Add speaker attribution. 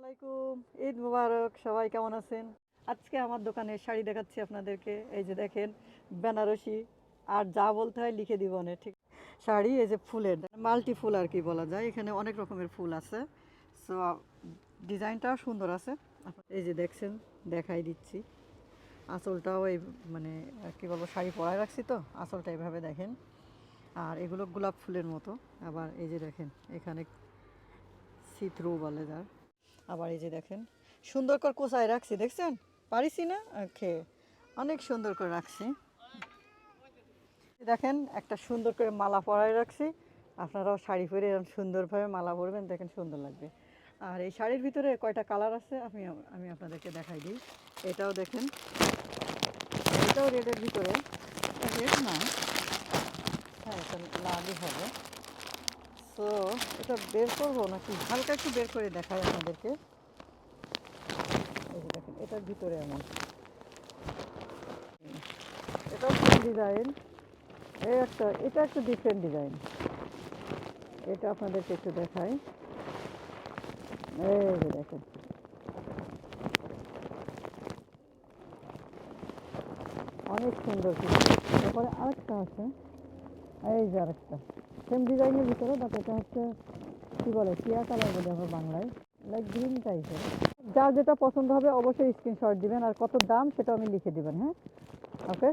Speaker 1: আলাইকুম, ঈদ মুবারক। সবাই কেমন আছেন? আজকে আমার দোকানে শাড়ি দেখাচ্ছি আপনাদেরকে। এই যে দেখেন, বেনারসি। আর যা বলতে হয় লিখে দিব না, ঠিক? শাড়ি এই যে ফুলের মাল্টি ফুল আর কি বলা যায়, এখানে অনেক রকমের ফুল আছে। সো ডিজাইনটাও সুন্দর আছে। এই যে দেখছেন, দেখাই দিচ্ছি। আঁচলটাও এই মানে কি বলবো, শাড়ি পরায় রাখছি তো, আঁচলটা এইভাবে দেখেন। আর এগুলো গোলাপ ফুলের মতো। আবার এই যে দেখেন, এখানে সিথ্রু বলে যার। আবার এই যে দেখেন, সুন্দর করে কোচায় রাখছি, দেখছেন? পারিছি না? ওকে, অনেক সুন্দর করে রাখছি। দেখেন, একটা সুন্দর করে মালা পরায় রাখছি। আপনারাও শাড়ি পরে এরকম সুন্দরভাবে মালা পরবেন, দেখেন সুন্দর লাগবে। আর এই শাড়ির ভিতরে কয়টা কালার আছে আমি আমি আপনাদেরকে দেখাই দিই। এটাও দেখেন, এটাও রেডের ভিতরে। রেড না, হ্যাঁ এটা লালই হবে। তো এটা বের করবো নাকি, হালকা একটু বের করে দেখাই আপনাদেরকে। এই যে দেখেন, এটার ভিতরে এমন, এটাও সেম ডিজাইন। এটা একটা ডিফারেন্ট ডিজাইন। এটা আপনাদেরকে একটু দেখাই। এই যে দেখেন, অনেক সুন্দর কিন্তু। তারপরে আরেকটা আছে, এই যে আরেকটা সেম ডিজাইনের ভিতরে, বাট এটা হচ্ছে কি বলে, টিয়া কালার বলে আমার বাংলায়, লাইক গ্রিন টাইপের। যার যেটা পছন্দ হবে অবশ্যই স্ক্রিনশট দিবেন, আর কত দাম সেটা আমি লিখে দিবেন, হ্যাঁ? ওকে।